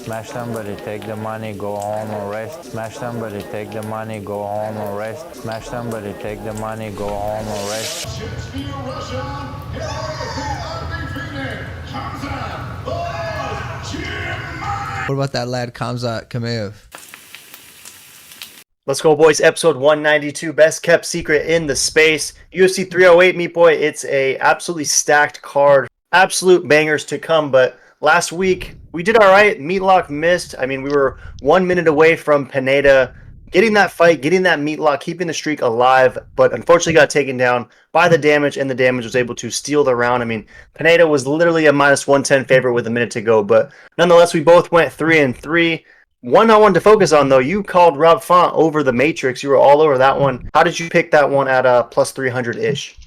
Smash somebody, take the money, go home or rest. Smash somebody, take the money, go home or rest. Smash somebody, take the money, go home or rest. What about that lad Kamzat Kamaev? Let's go, boys. Episode 192, best kept secret in the space. UFC 308, meat boy. It's a absolutely stacked card. Absolute bangers to come. But last week we did all right. Meatlock missed. I mean, we were 1 minute away from Pineda getting that fight, getting that Meatlock, keeping the streak alive. But unfortunately, got taken down by the damage, and the damage was able to steal the round. I mean, Pineda was literally a minus 110 favorite with a minute to go. But nonetheless, we both went 3-3. One I wanted to focus on, though, you called Rob Font over the Matrix. You were all over that one. How did you pick that one at plus 300-ish?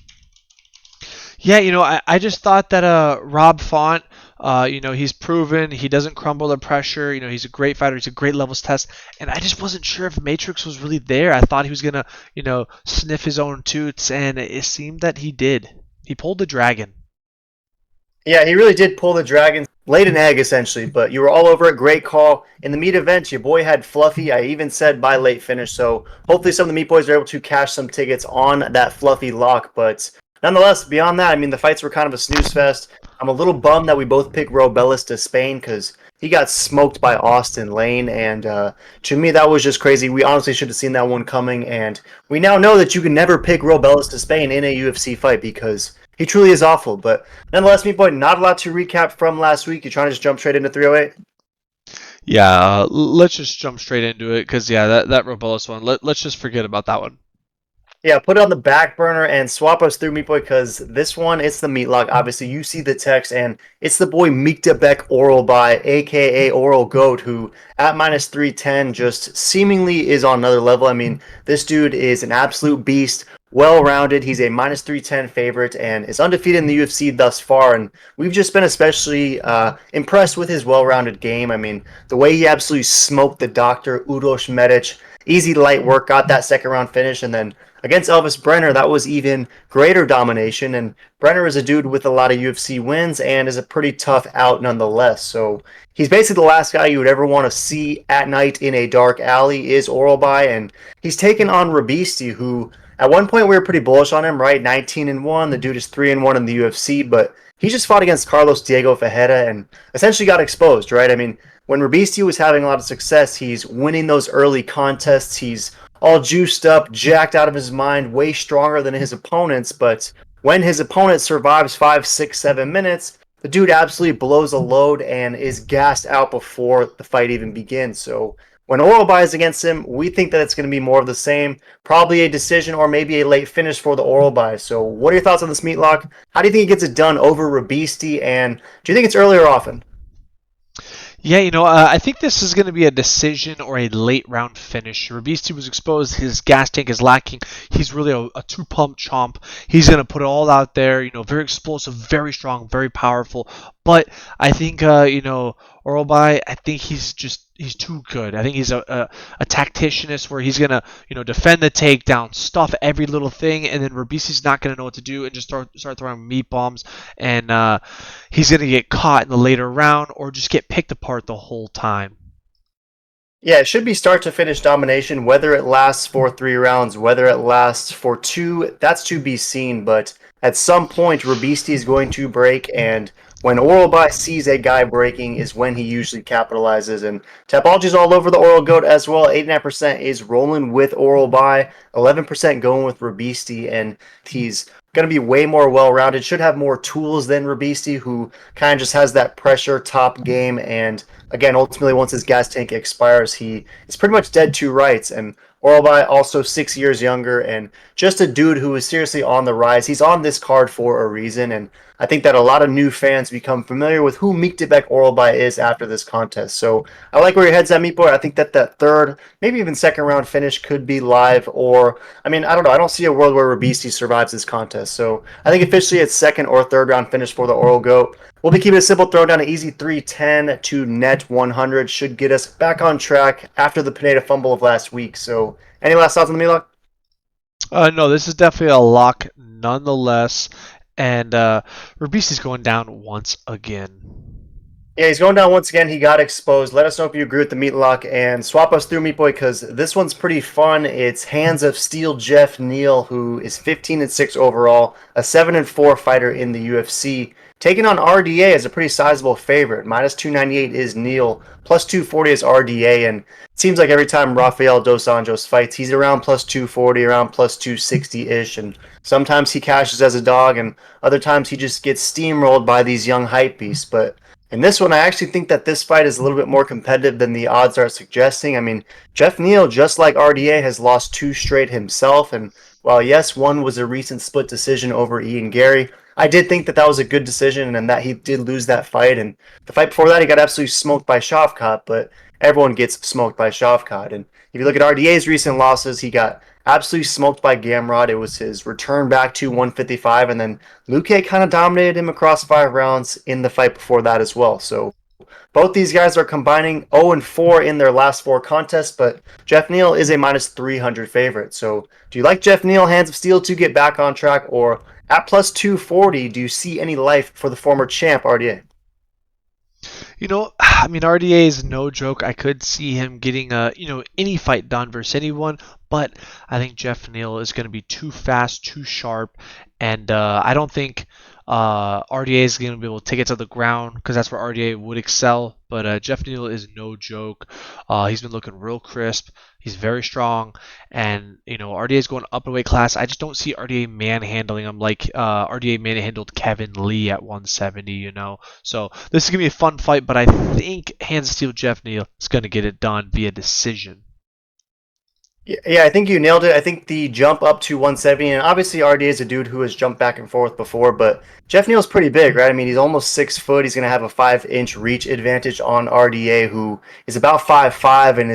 Yeah, I just thought that Rob Font, he's proven he doesn't crumble under pressure. He's a great fighter. He's a great levels test, and I just wasn't sure if Matrix was really there. I thought he was gonna, sniff his own toots, and it seemed that he did. He pulled the dragon. Yeah, he really did pull the dragon. Laid an egg, essentially, but you were all over it. Great call. In the meat event, your boy had Fluffy. I even said by late finish, so hopefully some of the meat boys are able to cash some tickets on that Fluffy lock, but nonetheless, beyond that, I mean, the fights were kind of a snooze fest. I'm a little bummed that we both picked Robellis to Spain because he got smoked by Austin Lane, and to me, that was just crazy. We honestly should have seen that one coming, and we now know that you can never pick Robellis to Spain in a UFC fight because he truly is awful. But nonetheless, meat boy, not a lot to recap from last week. You're trying to just jump straight into 308? Yeah, let's just jump straight into it because that Robellis one. Let's just forget about that one. Yeah, put it on the back burner and swap us through, Meat Boy, because this one, it's the Meatlock. Obviously, you see the text, and it's the boy Meekdebek Oral by, a.k.a. Oral Goat, who at minus 310 just seemingly is on another level. I mean, this dude is an absolute beast, well-rounded. He's a minus 310 favorite and is undefeated in the UFC thus far, and we've just been especially impressed with his well-rounded game. I mean, the way he absolutely smoked the doctor, Uros Medic, easy light work, got that second round finish, and then against Elvis Brenner, that was even greater domination, and Brenner is a dude with a lot of UFC wins and is a pretty tough out nonetheless. So he's basically the last guy you would ever want to see at night in a dark alley is Oralby, and he's taken on Rabisti, who at one point we were pretty bullish on him, right? 19-1, the dude is 3-1 in the UFC, but he just fought against Carlos Diego Fajeda and essentially got exposed, right? I mean, when Rabisti was having a lot of success, he's winning those early contests, he's all juiced up, jacked out of his mind, way stronger than his opponents. But when his opponent survives 5, 6, 7 minutes, the dude absolutely blows a load and is gassed out before the fight even begins. So when Oralby is against him, we think that it's going to be more of the same. Probably a decision or maybe a late finish for the Oralby. So what are your thoughts on this Meatlock? How do you think he gets it done over Rabisti? And do you think it's early or often? Yeah, I think this is going to be a decision or a late round finish. Rabisti was exposed. His gas tank is lacking. He's really a two-pump chomp. He's going to put it all out there, very explosive, very strong, very powerful. But I think, Oralby, I think he's too good. I think he's a tacticianist where he's going to, defend the takedown, stuff every little thing, and then Rabisti's not going to know what to do and just start throwing meat bombs, and he's going to get caught in the later round or just get picked apart the whole time. Yeah, it should be start to finish domination. Whether it lasts for 3 rounds, whether it lasts for 2, that's to be seen. But at some point, Rabisti is going to break, and when Oralby sees a guy breaking is when he usually capitalizes. And Tapology's all over the Oral Goat as well. 89% is rolling with Oralby, 11% going with Rabisti, and he's going to be way more well-rounded. Should have more tools than Rabisti, who kind of just has that pressure top game. And again, ultimately, once his gas tank expires, he is pretty much dead to rights. And Oralby also 6 years younger and just a dude who is seriously on the rise. He's on this card for a reason, and I think that a lot of new fans become familiar with who Meekdebek Oralby is after this contest. So I like where your head's at, Meat Boy. I think that that third, maybe even second round finish could be live, or I mean, I don't know. I don't see a world where Rabisti survives this contest. So I think officially it's second or third round finish for the Oral Goat. We'll be keeping it simple, throw down an easy 310 to net 100. Should get us back on track after the Pineda fumble of last week. So any last thoughts on the Meatlock? No, this is definitely a lock nonetheless, and Rabisti's going down once again. Yeah, he's going down once again. He got exposed. Let us know if you agree with the meat lock and swap us through, Meat Boy, because this one's pretty fun. It's Hands of Steel Jeff Neal, who is 15-6 overall, a 7-4 fighter in the UFC, taking on RDA as a pretty sizable favorite. Minus 298 is Neal, plus 240 is RDA, and it seems like every time Rafael Dos Anjos fights, he's around plus 240, around plus 260 ish, and sometimes he cashes as a dog, and other times he just gets steamrolled by these young hype beasts. But in this one, I actually think that this fight is a little bit more competitive than the odds are suggesting. I mean, Jeff Neal, just like RDA, has lost 2 straight himself. And while, yes, one was a recent split decision over Ian Gary, I did think that that was a good decision and that he did lose that fight. And the fight before that, he got absolutely smoked by Shavkat, but everyone gets smoked by Shavkat. And if you look at RDA's recent losses, he got absolutely smoked by Gamrot. It was his return back to 155, and then Luque kind of dominated him across 5 rounds in the fight before that as well. So both these guys are combining 0-4 in their last 4 contests, but Jeff Neal is a minus 300 favorite. So do you like Jeff Neal, Hands of Steel, to get back on track, or at plus 240, do you see any life for the former champ RDA? I mean, RDA is no joke. I could see him getting any fight done versus anyone, but I think Jeff Neal is going to be too fast, too sharp, and I don't think RDA is going to be able to take it to the ground because that's where RDA would excel. But Jeff Neal is no joke. He's been looking real crisp. He's very strong, and RDA is going up in weight class. I just don't see RDA manhandling him like RDA manhandled Kevin Lee at 170. So this is gonna be a fun fight, but I think Hands of Steel Jeff Neal is gonna get it done via decision. Yeah, I think you nailed it. I think the jump up to 170, and obviously RDA is a dude who has jumped back and forth before, but Jeff Neal's pretty big, right? I mean, he's almost 6 foot. He's going to have a 5-inch reach advantage on RDA, who is about 5'5", and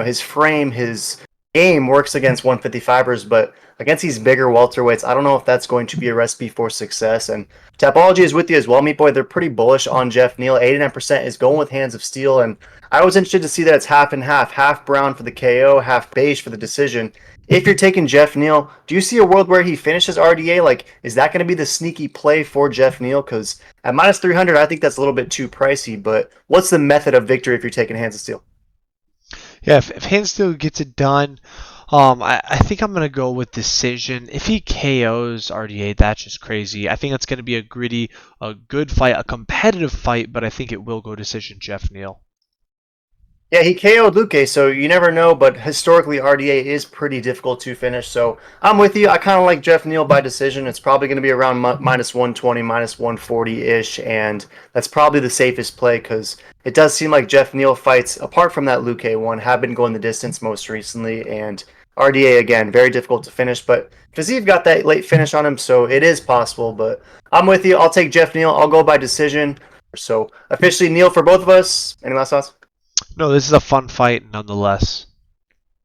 his frame, his game works against 155ers, but against these bigger welterweights, I don't know if that's going to be a recipe for success. And Tapology is with you as well, Meat Boy. They're pretty bullish on Jeff Neal. 89% is going with Hands of Steel, and I was interested to see that it's half and half Brown for the KO, half beige for the decision. If you're taking Jeff Neal, do you see a world where he finishes RDA? Like, is that going to be the sneaky play for Jeff Neal? Because at minus 300, I think that's a little bit too pricey. But what's the method of victory if you're taking Hands of Steel? Yeah, if Hands of Steel gets it done, I think I'm gonna go with decision. If he KOs RDA, that's just crazy. I think it's gonna be a gritty, a good fight, a competitive fight, but I think it will go decision Jeff Neal. Yeah, he KO'd Luque, so you never know, but historically RDA is pretty difficult to finish, so I'm with you. I kind of like Jeff Neal by decision. It's probably going to be around minus 120, minus 140-ish, and that's probably the safest play because it does seem like Jeff Neal fights, apart from that Luque one, have been going the distance most recently, and RDA, again, very difficult to finish, but Fiziev got that late finish on him, so it is possible, but I'm with you. I'll take Jeff Neal. I'll go by decision. So officially Neal for both of us. Any last thoughts? No, this is a fun fight nonetheless.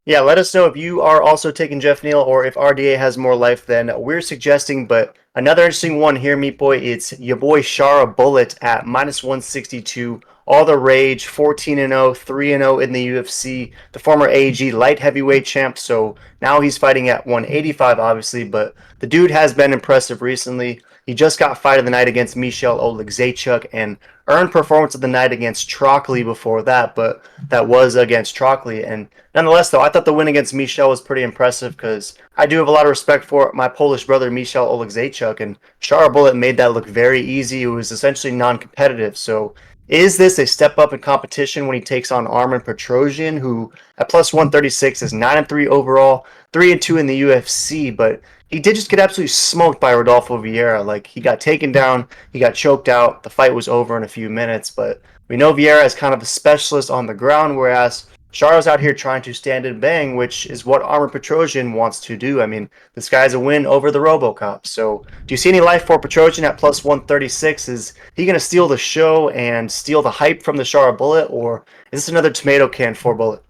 Yeah, let us know if you are also taking Jeff Neal or if RDA has more life than we're suggesting. But another interesting one here, Meat Boy, it's your boy Shara Bullet at minus 162. All the rage, 14-0, 3-0 in the UFC. The former AEG light heavyweight champ, so now he's fighting at 185, obviously. But the dude has been impressive recently. He just got fight of the night against Michel Olegzaychuk and earned performance of the night against Trockley before that, but that was against Trockley. And nonetheless, though, I thought the win against Michel was pretty impressive because I do have a lot of respect for my Polish brother, Michel Olegzaychuk, and Shara Bullet made that look very easy. It was essentially non-competitive. So is this a step up in competition when he takes on Armen Petrosian, who at plus 136 is 9-3 overall, 3-2 in the UFC, but he did just get absolutely smoked by Rodolfo Vieira. Like, he got taken down, he got choked out, the fight was over in a few minutes, but we know Vieira is kind of a specialist on the ground, whereas Chara's out here trying to stand and bang, which is what Armen Petrosian wants to do. I mean, this guy's a win over the RoboCop. So do you see any life for Petrosian at plus 136? Is he going to steal the show and steal the hype from the Shara Bullet, or is this another tomato can for Bullet?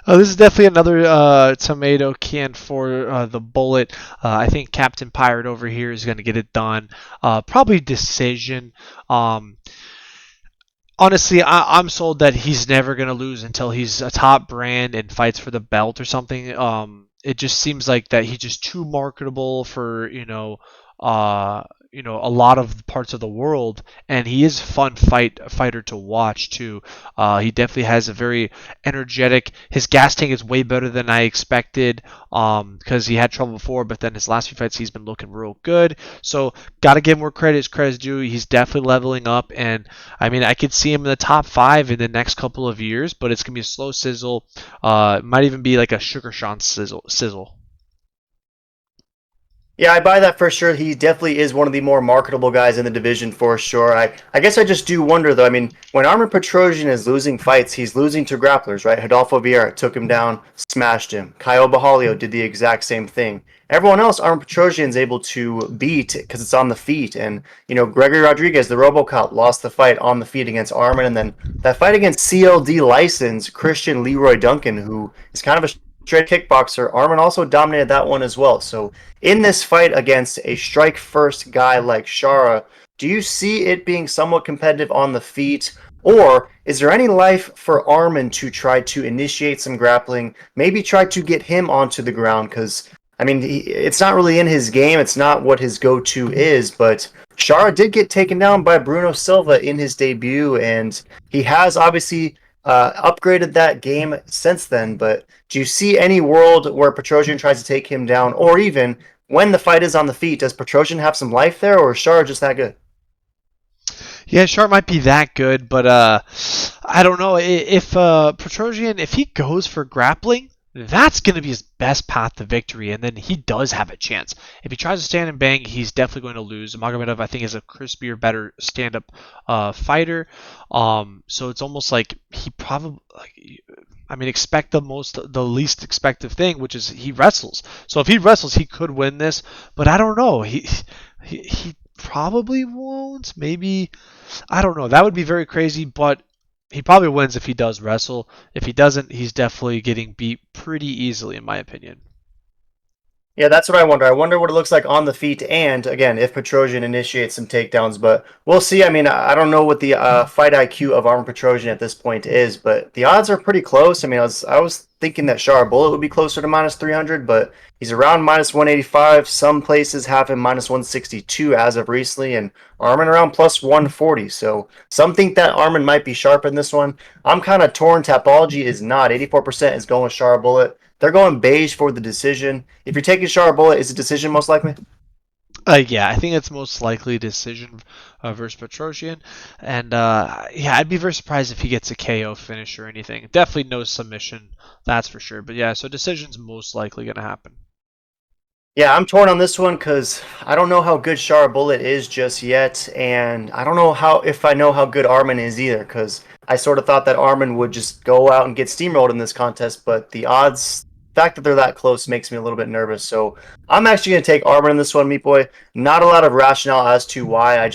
This is definitely another tomato can for the Bullet. I think Captain Pirate over here is going to get it done. Probably decision. Honestly, I'm sold that he's never going to lose until he's a top brand and fights for the belt or something. It just seems like that he's just too marketable for, a lot of parts of the world, and he is a fun fighter to watch too. He definitely has a very energetic. His gas tank is way better than I expected, because he had trouble before, but then his last few fights he's been looking real good. So gotta give him more credit as credit's due. He's definitely leveling up, and I mean I could see him in the top 5 in the next couple of years, but it's gonna be a slow sizzle. It might even be like a Sugar Sean sizzle. Yeah, I buy that for sure. He definitely is one of the more marketable guys in the division for sure. I guess I just do wonder though. I mean, when Armin Petrosian is losing fights, he's losing to grapplers, right? Rodolfo Vieira took him down, smashed him. Caio Bahalio did the exact same thing. Everyone else, Armin Petrosian is able to beat because it's on the feet. And, Gregory Rodriguez, the RoboCop, lost the fight on the feet against Armin. And then that fight against CLD license, Christian Leroy Duncan, who is kind of a straight kickboxer, Armin also dominated that one as well. So in this fight against a strike first guy like Shara, do you see it being somewhat competitive on the feet? Or is there any life for Armin to try to initiate some grappling, maybe try to get him onto the ground? Because, I mean, it's not really in his game. It's not what his go-to is, but Shara did get taken down by Bruno Silva in his debut, and he has obviously upgraded that game since then. But do you see any world where Petrosian tries to take him down, or even when the fight is on the feet, does Petrosian have some life there, or is Shara just that good? Yeah, Sharp might be that good, but I don't know if Petrosian, if he goes for grappling, that's going to be his best path to victory, and then he does have a chance. If he tries to stand and bang, he's definitely going to lose. Magomedov, I think, is a crispier, better stand-up fighter. So it's almost like he probably, expect the least expected thing, which is he wrestles. So if he wrestles, he could win this, but I don't know. He probably won't. Maybe, I don't know. That would be very crazy, but he probably wins if he does wrestle. If he doesn't, he's definitely getting beat pretty easily, in my opinion. Yeah, that's what I wonder. I wonder what it looks like on the feet, and again, if Petrosian initiates some takedowns. But we'll see. I mean, I don't know what the fight IQ of Armin Petrosian at this point is, but the odds are pretty close. I mean, I was thinking that Shara Bullet would be closer to minus 300, but he's around minus 185. Some places have him minus 162 as of recently, and Armin around plus 140. So some think that Armin might be sharp in this one. I'm kind of torn. Tapology is not. 84% is going with Shara Bullet. They're going beige for the decision. If you're taking Shara Bullet, is a decision most likely? Yeah, I think it's most likely decision versus Petrosian, and I'd be very surprised if he gets a KO finish or anything. Definitely no submission, that's for sure. But yeah, so decision's most likely going to happen. Yeah, I'm torn on this one because I don't know how good Shara Bullet is just yet, and I don't know if I know how good Armin is either, because I sort of thought that Armin would just go out and get steamrolled in this contest, but the fact that they're that close makes me a little bit nervous. So I'm actually going to take Armin in this one, Meat Boy. Not a lot of rationale as to why.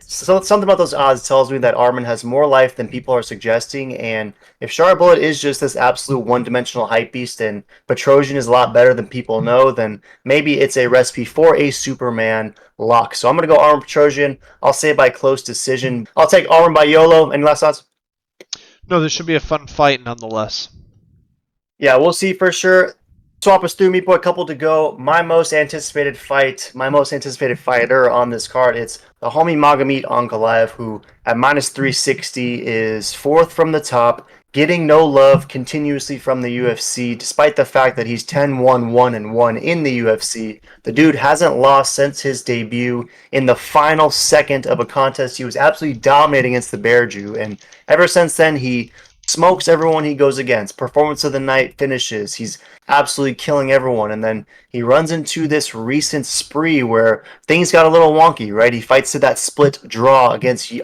So something about those odds tells me that Armin has more life than people are suggesting, and if Shara Bullet is just this absolute one-dimensional hype beast and Petrosian is a lot better than people know, then maybe it's a recipe for a Superman lock. So I'm going to go Armin Petrosian. I'll say by close decision. I'll take Armin by YOLO. Any last thoughts? No, this should be a fun fight nonetheless. Yeah, we'll see for sure. Swap us through, Meat Boy. A couple to go. My most anticipated fighter on this card, it's the homie Magomed Ankalaev, who at minus 360 is fourth from the top, getting no love continuously from the UFC, despite the fact that he's 10-1-1-1 in the UFC. The dude hasn't lost since his debut. In the final second of a contest, he was absolutely dominating against the Bear Jew, and ever since then, he smokes everyone he goes against. Performance of the night finishes. He's absolutely killing everyone. And then he runs into this recent spree where things got a little wonky, right? He fights to that split draw against Jan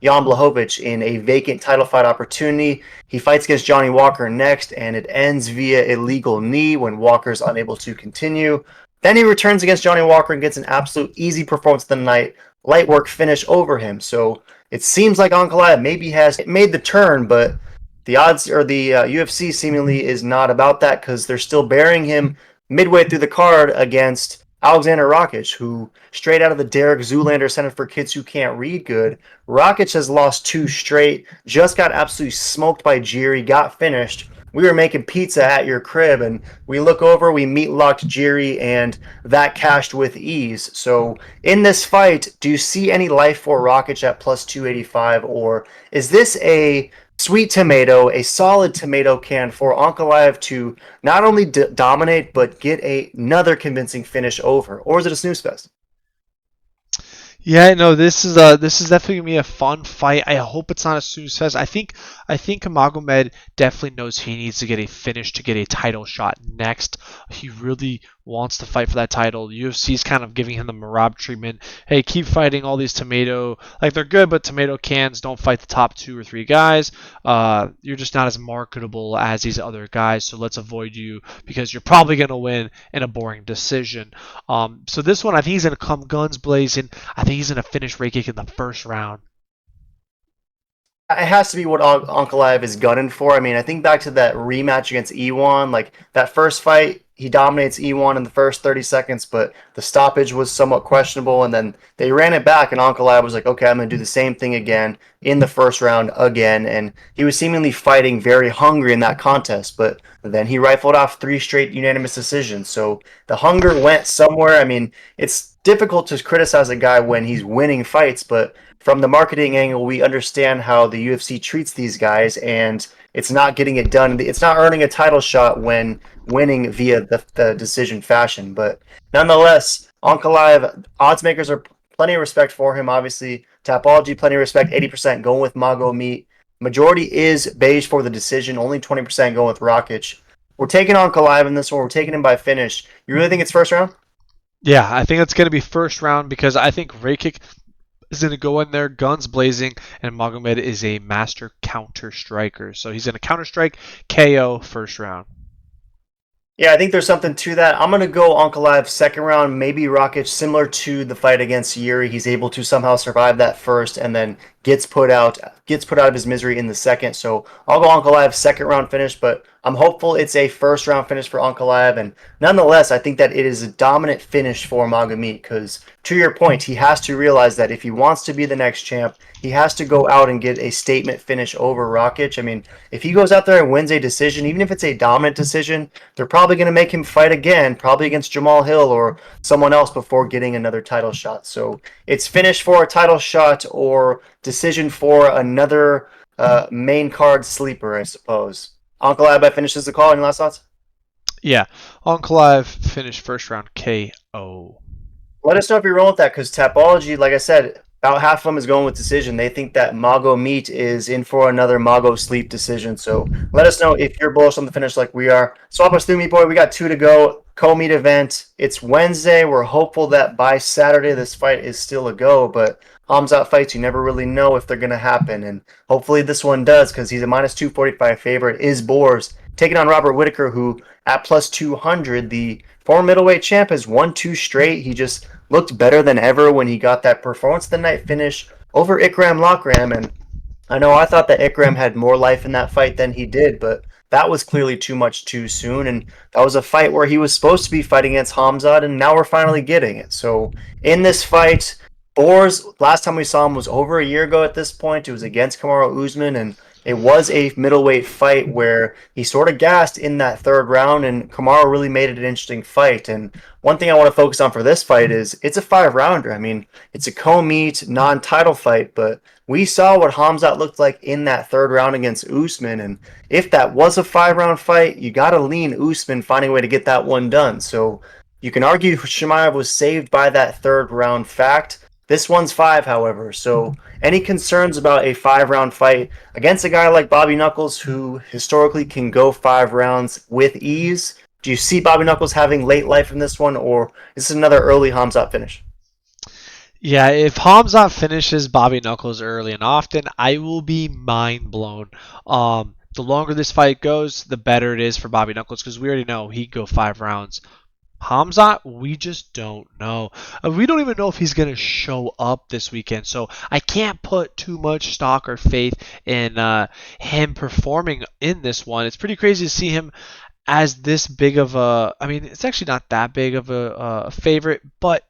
Blachowicz in a vacant title fight opportunity. He fights against Johnny Walker next, and it ends via illegal knee when Walker's unable to continue. Then he returns against Johnny Walker and gets an absolute easy performance of the night. Light work finish over him. So it seems like Ankalaev maybe has made the turn, but the odds, or the UFC seemingly is not about that, because they're still burying him midway through the card against Alexander Rakic, who straight out of the Derek Zoolander Center for Kids Who Can't Read good. Rakic has lost 2 straight, just got absolutely smoked by Jiri, got finished. we were making pizza at your crib, and we look over, we meat locked Jiri, and that cashed with ease. So in this fight, do you see any life for Rakic at plus 285, or is this a sweet tomato, a solid tomato can for Ankalaev to not only dominate but get another convincing finish over, or is it a snooze fest? Yeah, no, this is definitely gonna be a fun fight. I hope it's not a snooze fest. I think Magomed definitely knows he needs to get a finish to get a title shot next. He really wants to fight for that title. UFC's kind of giving him the Marab treatment. Hey, keep fighting all these tomato, like they're good, but tomato cans don't fight the top 2 or 3 guys. You're just not as marketable as these other guys, so let's avoid you because you're probably gonna win in a boring decision. So this one, I think he's gonna come guns blazing. I think he's gonna finish Rakic in the first round. It has to be what Ankalaev is gunning for. I mean, I think back to that rematch against Ewan, like that first fight, he dominates Ewan in the first 30 seconds, but the stoppage was somewhat questionable, and then they ran it back, and Ankalaev was like, okay, I'm going to do the same thing again in the first round again, and he was seemingly fighting very hungry in that contest, but then he rifled off 3 straight unanimous decisions, so the hunger went somewhere. I mean, it's difficult to criticize a guy when he's winning fights, but from the marketing angle, we understand how the UFC treats these guys, and it's not getting it done. It's not earning a title shot when winning via the decision fashion. But nonetheless, Ankalaev, odds makers are plenty of respect for him. Obviously, Tapology, plenty of respect. 80% going with Mago Meat. Majority is beige for the decision. Only 20% going with Rakic. We're taking Ankalaev in this one. We're taking him by finish. You really think it's first round? Yeah, I think it's gonna be first round because I think Rakic is going to go in there guns blazing, and Magomed is a master counter striker. So he's going to counter strike KO first round. Yeah, I think there's something to that. I'm gonna go Ankalaev second round, maybe Rakic, similar to the fight against Yuri. He's able to somehow survive that first and then gets put out of his misery in the second. So I'll go Ankalaev second round finish, but I'm hopeful it's a first round finish for Ankalaev. And nonetheless, I think that it is a dominant finish for Magomed because to your point, he has to realize that if he wants to be the next champ, he has to go out and get a statement finish over Rakic. I mean, if he goes out there and wins a decision, even if it's a dominant decision, they're probably going to make him fight again, probably against Jamal Hill or someone else before getting another title shot. So it's finish for a title shot or decision for another main card sleeper, I suppose. Ankalaev finishes the call. Any last thoughts? Yeah, Ankalaev finished first round KO. Let us know if you're rolling with that because Tapology, like I said, about half of them is going with decision. They think that Mago Meat is in for another Mago Sleep decision. So let us know if you're bullish on the finish like we are. Swap us through, Meat Boy. We got 2 to go. Co-meet event. It's Wednesday. We're hopeful that by Saturday this fight is still a go, but Hamzat fights, you never really know if they're going to happen. And hopefully this one does because he's a minus 245 favorite. Is Boers taking on Robert Whitaker, who at plus 200, the former middleweight champ, has won 2 straight. He just looked better than ever when he got that performance of the night finish over Ikram Lokram. And I know I thought that Ikram had more life in that fight than he did, but that was clearly too much too soon. And that was a fight where he was supposed to be fighting against Hamzat, and now we're finally getting it. So in this fight, Boers, last time we saw him was over a year ago at this point. It was against Kamaru Usman, and it was a middleweight fight where he sort of gassed in that third round, and Kamaru really made it an interesting fight. And one thing I want to focus on for this fight is it's a 5-rounder. I mean, it's a co-meet, non-title fight, but we saw what Hamzat looked like in that third round against Usman, and if that was a 5-round fight, you got to lean Usman finding a way to get that one done. So you can argue Chimaev was saved by that third round fact. This one's 5, however. So any concerns about a 5-round fight against a guy like Bobby Knuckles, who historically can go 5 rounds with ease? Do you see Bobby Knuckles having late life in this one, or is this another early Hamzat finish? Yeah, if Hamzat finishes Bobby Knuckles early and often, I will be mind blown. The longer this fight goes, the better it is for Bobby Knuckles because we already know he'd go 5 rounds. Hamzat, we just don't know. We don't even know if he's going to show up this weekend, so I can't put too much stock or faith in him performing in this one. It's pretty crazy to see him as this big of a... I mean, it's actually not that big of a favorite, but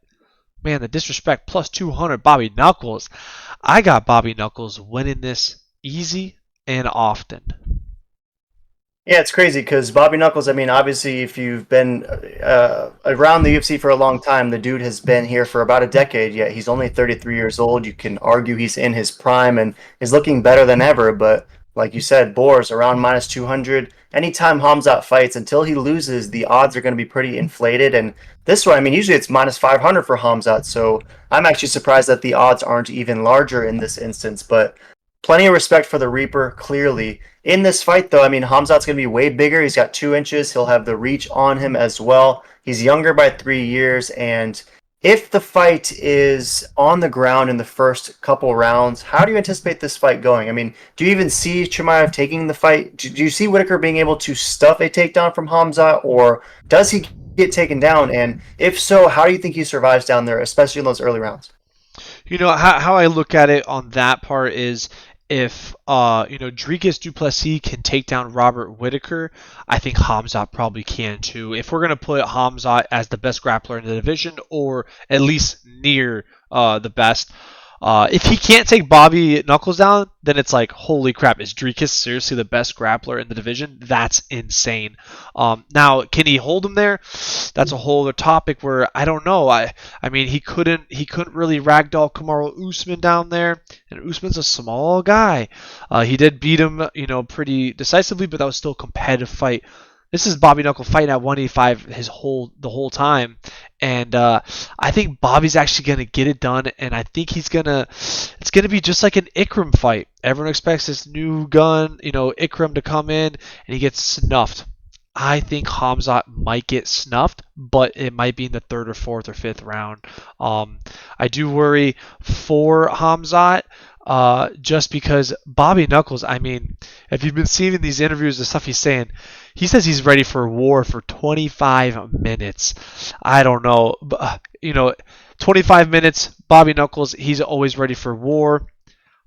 man, the disrespect, plus 200, Bobby Knuckles. I got Bobby Knuckles winning this easy and often. Yeah, it's crazy because Bobby Knuckles, I mean, obviously, if you've been around the UFC for a long time, the dude has been here for about a decade, yet he's only 33 years old. You can argue he's in his prime and is looking better than ever. But like you said, Boris around minus 200. Anytime Hamzat fights, until he loses, the odds are going to be pretty inflated. And this one, I mean, usually it's minus 500 for Hamzat. So I'm actually surprised that the odds aren't even larger in this instance. But plenty of respect for the Reaper, clearly. In this fight, though, I mean, Hamzat's going to be way bigger. He's got 2 inches. He'll have the reach on him as well. He's younger by 3 years. And if the fight is on the ground in the first couple rounds, how do you anticipate this fight going? I mean, do you even see Chimaev taking the fight? Do you see Whitaker being able to stuff a takedown from Hamzat, or does he get taken down? And if so, how do you think he survives down there, especially in those early rounds? You know, how I look at it on that part is if Dricus du Plessis can take down Robert Whitaker, I think Hamzat probably can too. If we're gonna put Hamzat as the best grappler in the division, or at least near the best, if he can't take Bobby Knuckles down, then it's like, holy crap, is Dricus seriously the best grappler in the division? That's insane. Now, can he hold him there? That's a whole other topic where I don't know. I mean, he couldn't really ragdoll Kamaru Usman down there, and Usman's a small guy. He did beat him, pretty decisively, but that was still a competitive fight. This is Bobby Knuckle fighting at 185 the whole time, and I think Bobby's actually gonna get it done, and I think it's gonna be just like an Ikram fight. Everyone expects this new gun, Ikram to come in, and he gets snuffed. I think Hamzat might get snuffed, but it might be in the third or fourth or fifth round. I do worry for Hamzat, just because Bobby Knuckles, I mean, if you've been seeing these interviews, the stuff he's saying, he says he's ready for war for 25 minutes. I don't know. 25 minutes, Bobby Knuckles, he's always ready for war.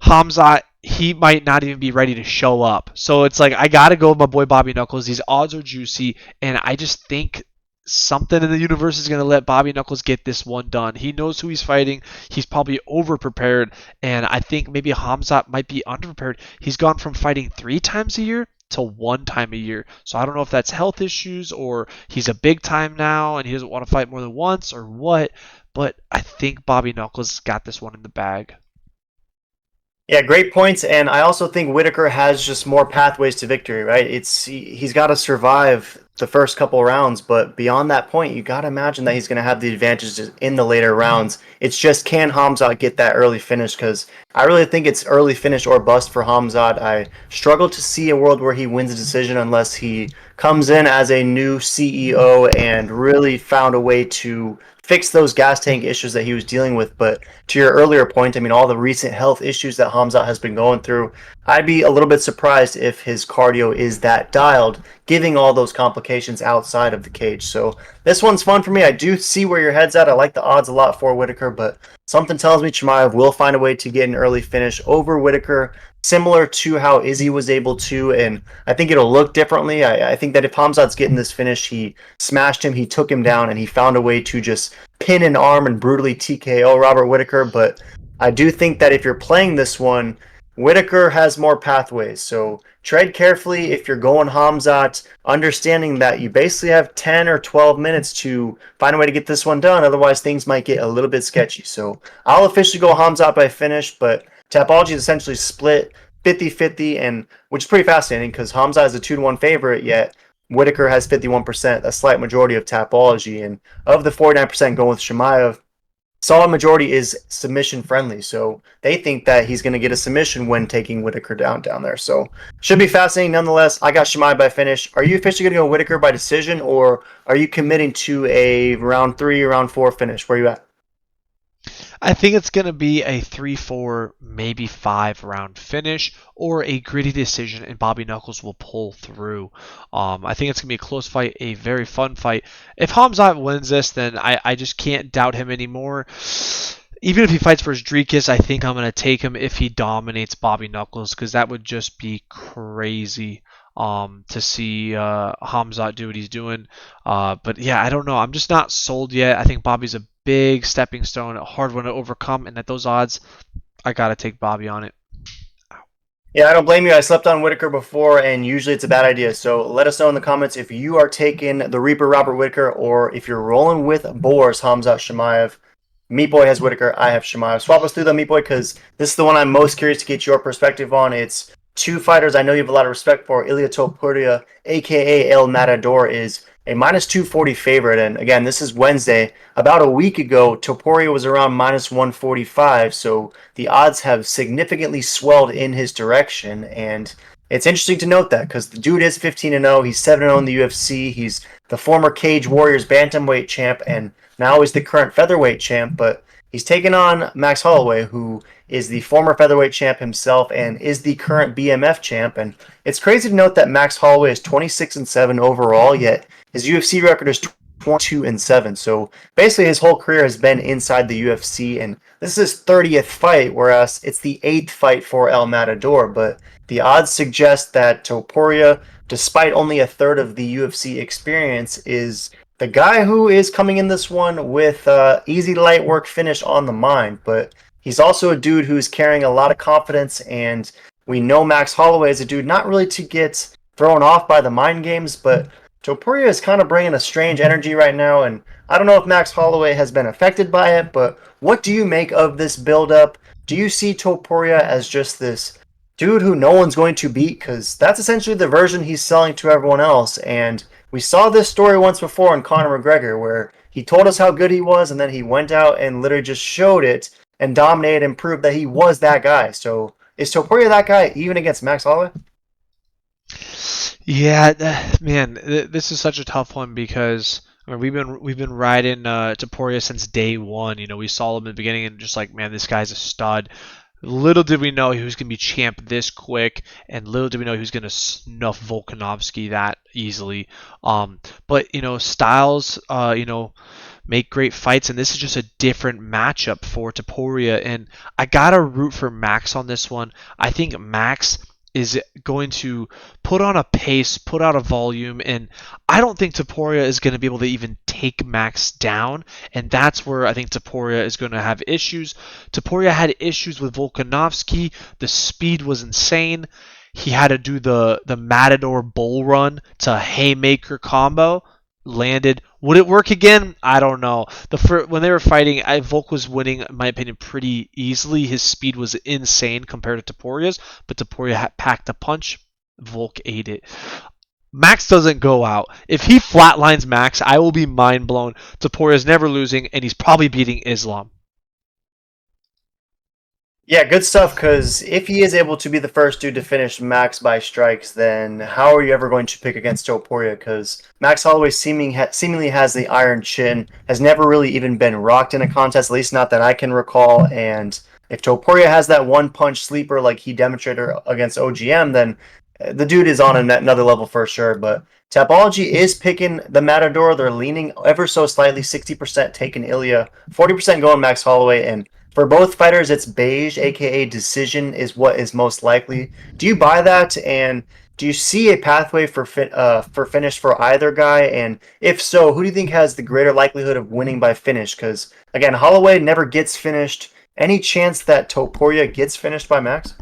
Hamzat, he might not even be ready to show up. So it's like, I got to go with my boy Bobby Knuckles. These odds are juicy, and I just think something in the universe is going to let Bobby Knuckles get this one done. He knows who he's fighting. He's probably over-prepared, and I think maybe Hamzat might be under-prepared. He's gone from fighting 3 times a year to 1 time a year. So I don't know if that's health issues or he's a big time now and he doesn't want to fight more than once or what, but I think Bobby Knuckles got this one in the bag. Yeah, great points, and I also think Whitaker has just more pathways to victory, right? He's got to survive the first couple rounds, but beyond that point, you got to imagine that he's going to have the advantages in the later rounds. It's just, can Hamzat get that early finish? Because I really think it's early finish or bust for Hamzat. I struggle to see a world where he wins a decision unless he comes in as a new CEO and really found a way to fix those gas tank issues that he was dealing with. But to your earlier point, I mean, all the recent health issues that Hamzat has been going through, I'd be a little bit surprised if his cardio is that dialed, giving all those complications outside of the cage. So this one's fun for me. I do see where your head's at. I like the odds a lot for Whitaker, but something tells me Chimaev will find a way to get an early finish over Whitaker, similar to how Izzy was able to, and I think it'll look differently. I think that if Hamzat's getting this finish, he smashed him, he took him down, and he found a way to just pin an arm and brutally TKO Robert Whitaker. But I do think that if you're playing this one, Whitaker has more pathways. So tread carefully if you're going Hamzat, understanding that you basically have 10 or 12 minutes to find a way to get this one done. Otherwise, things might get a little bit sketchy. So I'll officially go Hamzat by finish, but Tapology is essentially split 50-50, and which is pretty fascinating because Hamzat is a 2-1 favorite, yet Whitaker has 51%, a slight majority of Tapology, and of the 49% going with Chimaev, solid majority is submission friendly. So they think that he's going to get a submission when taking Whitaker down there. So should be fascinating nonetheless. I got Chimaev by finish. Are you officially going to go Whitaker by decision, or are you committing to a round 3, round 4 finish? Where are you at? I think it's going to be a 3-4, maybe 5 round finish or a gritty decision, and Bobby Knuckles will pull through. I think it's going to be a close fight, a very fun fight. If Hamzat wins this, then I just can't doubt him anymore. Even if he fights versus Dricus, I think I'm going to take him if he dominates Bobby Knuckles, because that would just be crazy to see Hamzat do what he's doing. But yeah, I don't know. I'm just not sold yet. I think Bobby's a big stepping stone, a hard one to overcome, and at those odds, I got to take Bobby on it. Yeah, I don't blame you. I slept on Whitaker before, and usually it's a bad idea. So let us know in the comments if you are taking the Reaper Robert Whitaker or if you're rolling with Boris Hamzat Shemaev. Meat Boy has Whitaker. I have Shemaev. Swap us through the Meat Boy because this is the one I'm most curious to get your perspective on. It's two fighters I know you have a lot of respect for. Ilia Topuria, aka El Matador, is a minus 240 favorite. And again, this is Wednesday. About a week ago, Topuria was around minus 145. So the odds have significantly swelled in his direction. And it's interesting to note that because the dude is 15-0. He's 7-0 in the UFC. He's the former Cage Warriors bantamweight champ and now he's the current featherweight champ, but he's taken on Max Holloway, who is the former featherweight champ himself and is the current BMF champ. And it's crazy to note that Max Holloway is 26-7 overall, yet his UFC record is 22-7. So basically, his whole career has been inside the UFC, and this is his 30th fight, whereas it's the 8th fight for El Matador. But the odds suggest that Topuria, despite only a third of the UFC experience, is the guy who is coming in this one with easy light work finish on the mind, but he's also a dude who's carrying a lot of confidence, and we know Max Holloway is a dude not really to get thrown off by the mind games, but Topuria is kind of bringing a strange energy right now, and I don't know if Max Holloway has been affected by it, but what do you make of this build-up? Do you see Topuria as just this dude who no one's going to beat? Because that's essentially the version he's selling to everyone else, and we saw this story once before in Conor McGregor, where he told us how good he was, and then he went out and literally just showed it and dominated and proved that he was that guy. So is Topuria that guy even against Max Holloway? Yeah, man, this is such a tough one because I mean, we've been riding Taporia since day one. You know, we saw him in the beginning and just like, man, this guy's a stud. Little did we know he was going to be champ this quick, and little did we know he was going to snuff Volkanovski that easily. But you know, styles, make great fights, and this is just a different matchup for Taporia. And I gotta root for Max on this one. I think Max is going to put on a pace, put out a volume, and I don't think Taporia is going to be able to even take Max down, and that's where I think Taporia is going to have issues. Taporia had issues with Volkanovski. The speed was insane. He had to do the Matador bull run to haymaker combo. Landed. Would it work again? I don't know. When they were fighting, Volk was winning, in my opinion, pretty easily. His speed was insane compared to Taporia's, but Taporia packed a punch. Volk ate it. Max doesn't go out. If he flatlines Max, I will be mind blown. Taporia's never losing, and he's probably beating Islam. Yeah, good stuff. Because if he is able to be the first dude to finish Max by strikes, then how are you ever going to pick against Topuria? Because Max Holloway seemingly has the iron chin, has never really even been rocked in a contest, at least not that I can recall. And if Topuria has that one punch sleeper like he demonstrated against OGM, then the dude is on another level for sure. But Tapology is picking the Matador. They're leaning ever so slightly, 60% taking Ilya, 40% going Max Holloway, and for both fighters, it's beige, aka decision, is what is most likely. Do you buy that? And do you see a pathway for finish for either guy? And if so, who do you think has the greater likelihood of winning by finish? Because again, Holloway never gets finished. Any chance that Topuria gets finished by Max?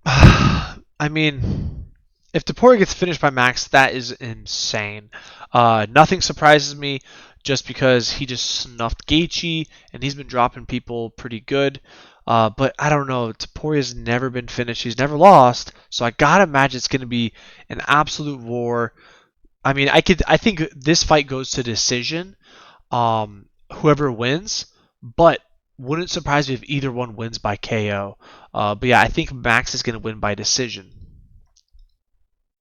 I mean, if Taporia gets finished by Max, that is insane. Nothing surprises me just because he just snuffed Gaethje and he's been dropping people pretty good. But I don't know. Taporia's never been finished. He's never lost. So I gotta imagine it's gonna be an absolute war. I mean, I think this fight goes to decision. Whoever wins, but wouldn't surprise me if either one wins by KO. But yeah, I think Max is gonna win by decision.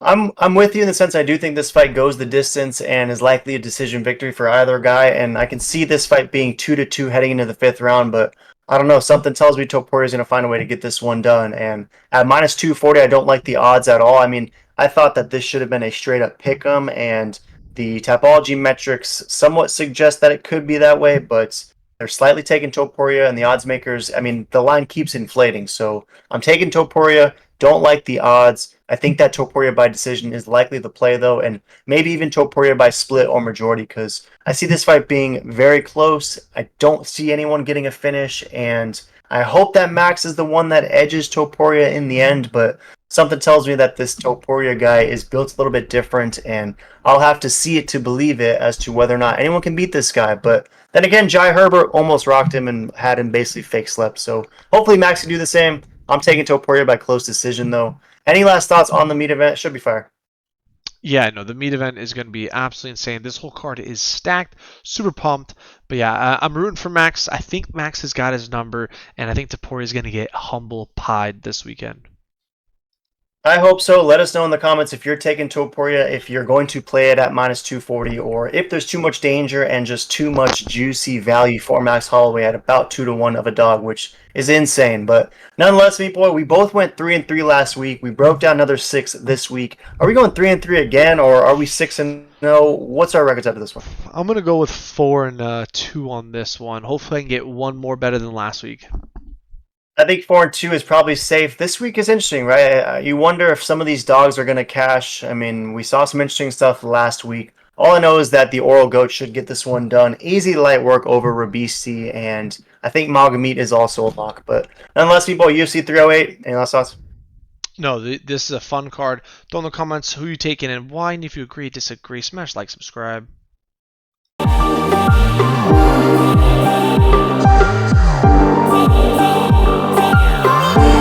I'm with you in the sense I do think this fight goes the distance and is likely a decision victory for either guy, and I can see this fight being 2-2 heading into the fifth round, but I don't know, something tells me Topuria is going to find a way to get this one done, and at minus 240, I don't like the odds at all. I mean, I thought that this should have been a straight up pick 'em, and the Tapology metrics somewhat suggest that it could be that way, but they're slightly taking Topuria, and the odds makers, I mean, the line keeps inflating, so I'm taking Topuria. Don't like the odds. I think that Topuria by decision is likely the play, though, and maybe even Topuria by split or majority, because I see this fight being very close. I don't see anyone getting a finish, and I hope that Max is the one that edges Topuria in the end, but something tells me that this Topuria guy is built a little bit different, and I'll have to see it to believe it as to whether or not anyone can beat this guy. But then again, Jai Herbert almost rocked him and had him basically fake slept. So hopefully Max can do the same. I'm taking Topuria by close decision, though. Any last thoughts on the meat event? Should be fire. Yeah, no, the meat event is going to be absolutely insane. This whole card is stacked, super pumped. But yeah, I'm rooting for Max. I think Max has got his number, and I think Topuria is going to get humble pied this weekend. I hope so. Let us know in the comments if you're taking Topuria, if you're going to play it at minus 240, or if there's too much danger and just too much juicy value for Max Holloway at about 2-1 of a dog, which is insane. But nonetheless, Meat Boy, we both went 3-3 last week. We broke down another 6 this week. Are we going 3-3 again, or are we 6-0? What's our records after this one? I'm going to go with 4-2 on this one. Hopefully, I can get one more better than last week. I think 4-2 is probably safe. This week is interesting, right? You wonder if some of these dogs are going to cash. I mean, we saw some interesting stuff last week. All I know is that the Oral Goat should get this one done. Easy light work over Rabisi, and I think Magomed is also a lock. But nonetheless, people, UFC 308, any last thoughts? No, this is a fun card. Throw in the comments who you taking and why, and if you agree, disagree, smash like, subscribe.